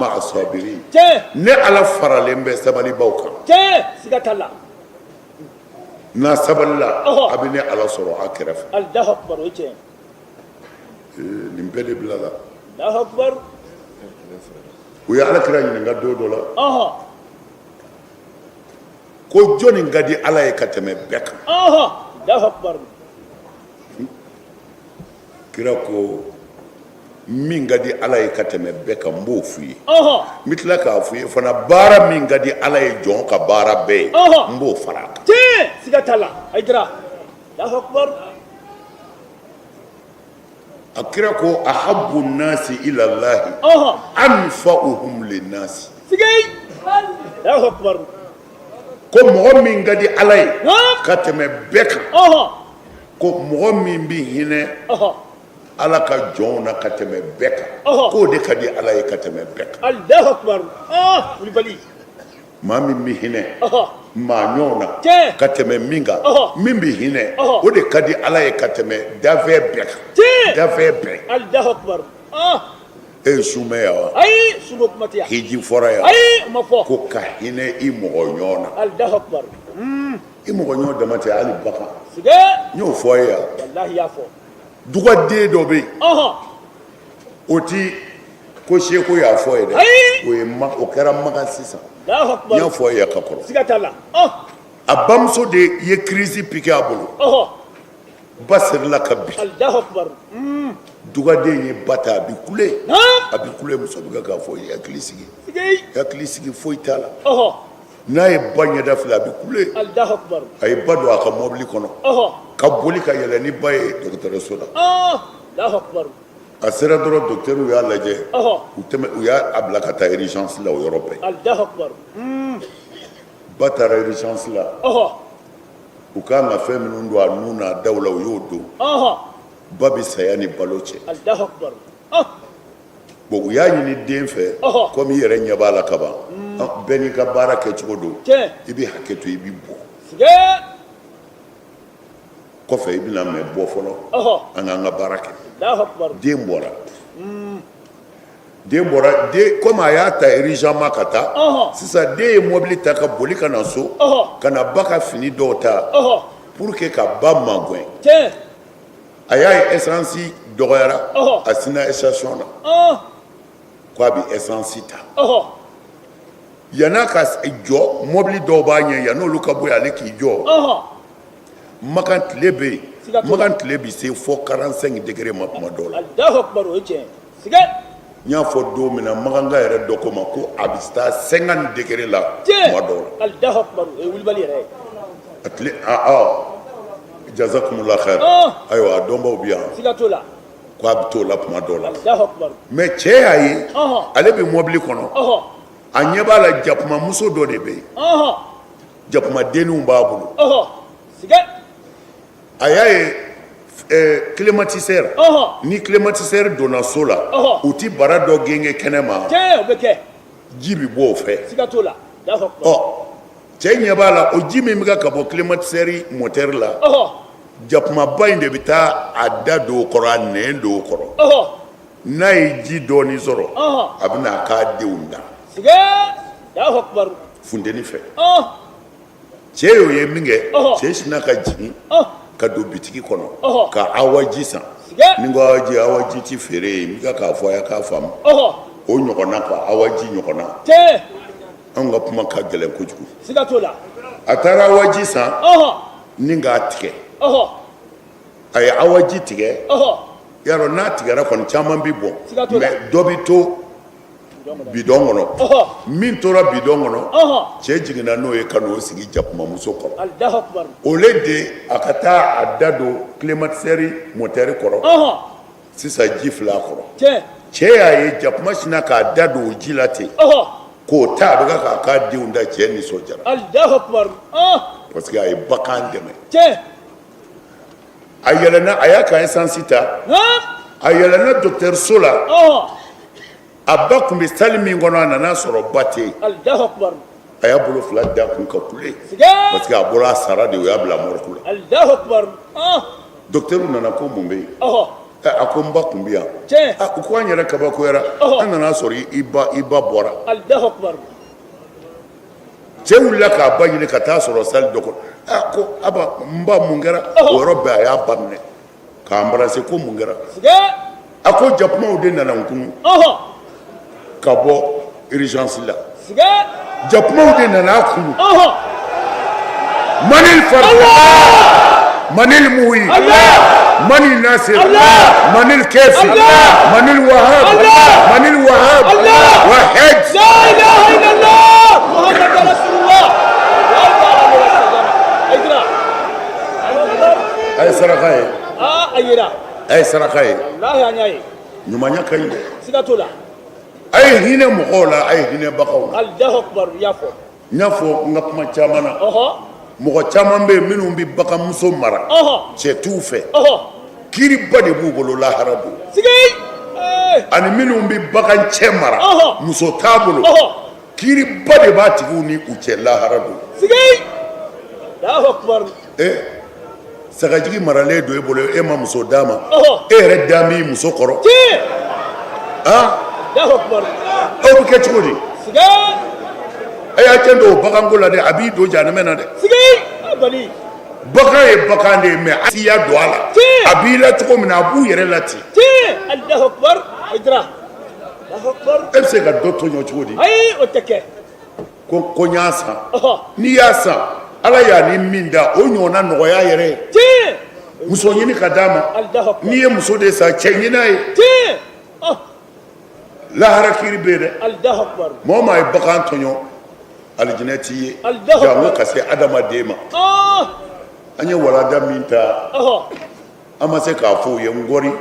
ma'a sabirin ne ala faralen bɛ sabalibaw kan siga t'a la n'a sabalila a bɛ ne ala sɔrɔ a kɛrɛfɛ Allahu akbar o ye tiɲɛ nin bɛɛ de bila la Allahu akbar u ye alakira ɲininka don dɔ la ko jɔnni ka di ala ye ka tɛmɛ bɛɛ kan Allahu akbar kira ko min ka di ala ye ka tɛmɛ bɛɛ kan n b'o f'i ye n bɛ tila k'a f'i ye fana baara min ka di ala ye jɔn ka baara bɛɛ ye n b'o fara a kan siga t'a la Haidara Allahu akbar a kira ko ahabbu nasi ila llahi anfa'uhum linnasi Allahu akbar ko mɔgɔ min ka di ala ye ka tɛmɛ bɛɛ kan ko mɔgɔ min bɛ hinɛ ala ka jɔnw na ka tɛmɛ bɛɛ kan k'o de ka di ala ye ka tɛmɛ bɛɛ kan Allahu akbar Kulibali maa min bɛ hinɛ maa ɲɔgɔn na ka tɛmɛ min kan min bɛ hinɛ o de ka di ala ye ka tɛmɛ dafɛ bɛɛ kan dafɛ bɛɛ Allahu akbar e ye sunbɛ yan wa ayi sunbɛ kuma tɛ yan hiji fɔra yan ayi ma fɔ ko ka hinɛ i mɔgɔ ɲɔgɔn na Allahu akbar i mɔgɔ ɲɔgɔn dama tɛ hali bagan siga n y'o fɔ a ye yan wallahi y'a fɔ dugaden dɔ bɛ yen o ti ko seko y'a fɔ ye dɛ o kɛra magan sisan n y'a fɔ a ye ka kɔrɔ siga t'a la a bamuso de ye kirisi piqué a bolo ba sirila ka bin Allahu akbar dugaden ye ba ta a bi kule muso bɛ k'a fɔ i hakili sigi foyi t'a la n'a ye ba ɲɛda filɛ a bɛ kule Allahu akbar a ye ba don a ka mɔbili kɔnɔ ka boli ka yɛlɛ ni ba ye dɔgɔtɔrɔso la Allahu akbar a sera dɔrɔn dɔgɔtɛriw y'a lajɛ u y'a bila ka taa urgence la o yɔrɔ bɛɛ Allahu akbar ba taara urgence la u kan ka fɛn minnu don a nun n'a daw la u y'o don ba bɛ saya ni balo cɛ Allahu akbar bon u y'a ɲini den fɛ komi i yɛrɛ ɲɛ b'a la ka ban bɛɛ n'i ka baara kɛcogo don i bɛ hakɛ to i bɛ bɔ kɔfɛ i bɛna mɛ bɔ fɔlɔ an k'an ka baara kɛ den bɔra komi a y'a ta urgemment ka taa sisan den ye mobili ta ka boli ka na so ka na ba ka fini dɔw ta pour que ka ba magɛn a y'a ye essence dɔgɔyara a sina station na ko a bɛ essence ta yan'a ka jɔ mobili dɔw b'a ɲɛ yan'olu ka bɔ yen ale k'i jɔ makan tile bɛ yen makan tile bɛ se fo 45 degré ma kuma dɔw la n y'a fɔ don min na makanka yɛrɛ dɔ ko ma ko a bɛ taa 50 degré la kuma dɔw la a tile jazakumullah khair ayiwa a dɔnbaw bɛ yan ko a bɛ t'o la kuma dɔw la mais cɛ y'a ye ale bɛ mobili kɔnɔ a ɲɛ b'a la jakumamuso dɔ de bɛ yen jakumadenninw b'a bolo a y'a ye climatiseur ni climatiseur donna so la u ti bara dɔ genge kɛnɛ ma ji bɛ bɔ o fɛ cɛ ɲɛ b'a la o ji min bɛ ka bɔ climatiseur moteur la jakumaba in de bɛ taa a da don o kɔrɔ a nɛn don o kɔrɔ n'a ye ji dɔɔni sɔrɔ a bɛ na k'a denw da funteni fɛ cɛ y'o ye min kɛ cɛ sinna ka jigin ka don bitigi kɔnɔ ka awaji san ni ko awaji ti feere yen n bɛ k'a fɔ a ye k'a faamu o ɲɔgɔnna quoi awaji ɲɔgɔnna anw ka kuma ka gɛlɛn kojugu a taara awaji san ni k'a tigɛ a ye awaji tigɛ yarɔ n'a tigɛra kɔni caman bɛ bɔn mais dɔ bɛ to bidɔn kɔnɔ min tora bidɔn kɔnɔ cɛ jiginna n'o ye ka n'o sigi jakumamuso kɔrɔ o le de a ka taa a da don climatiseur moteur kɔrɔ sisan ji filɛ a kɔrɔ cɛ y'a ye jakuma sinna k'a da don o ji la ten k'o ta a bɛ ka k'a denw da cɛ nisɔndiyara parce que a ye bagan dɛmɛ a yɛlɛnna a y'a ka essence ta a yɛlɛnna dɔgɔtɔrɔso la a ba tun bɛ salle min kɔnɔ a nana sɔrɔ ba tɛ yen a y'a bolo fila da kun ka kule parce que a bɔra a sara de o y'a bila morgue la dɔgɔtɔrɔw nana ko mun bɛ yen a ko n ba kun bɛ yan u ko an yɛrɛ kabakoyara an nana sɔrɔ i ba bɔra Allahu akbar cɛ wulila k'a ba ɲini ka taa sɔrɔ sali dɔ kɔnɔ a ko aba n ba mun kɛra o yɔrɔ bɛɛ a y'a ba minɛ k'a embrasser ko mun kɛra a ko jakumaw de nana n kunu ka bɔ urgence la jakumaw de nana a kunu manil farda manil muhi manil nasir manil kafi manil wahab wahid la ilaha illallah muhammad rasulullah ay saraka ye ayira ay saraka ye wallahi anyaye ɲumanya ka ɲi dɛ sigatola a ye hinɛ mɔgɔw la a ye hinɛ bagaw la Allahu akbar yafo n y'a fɔ n ka kuma caman na mɔgɔ caman bɛ yen minnu bɛ baganmuso mara cɛ t'u fɛ kiiriba de b'u bolo lahara don ani minnu bɛ bagan cɛ mara muso t'a bolo kiiriba de b'a tigiw ni u cɛ lahara don Allahu akbar sagajigi maralen don e bolo e ma muso d'a ma e yɛrɛ da m'i muso kɔrɔ Allahu akbar aw bɛ kɛ cogo di a y'a cɛ don o baganko la dɛ a b'i don jahanama na dɛ bagan ye bagan de ye mais a t'i ya don a la a b'i la cogo min na a b'u yɛrɛ la ten Allahu akbar idra Allahu akbar e bɛ se ka dɔ tɔɲɔ cogo di ayi o tɛ kɛ ko n y'a san n'i y'a san ala y'a ni min da o ɲɔgɔnna nɔgɔya yɛrɛ ye muso ɲini ka d'a ma n'i ye muso de san cɛ ɲini a ye lahara kiiri bɛ yen dɛ mɔgɔ maa ye bagan tɔɲɔ alijinɛ t'i ye jango ka se adamaden ma an ye walanda min ta an ma se k'a fɔ u ye n gɔri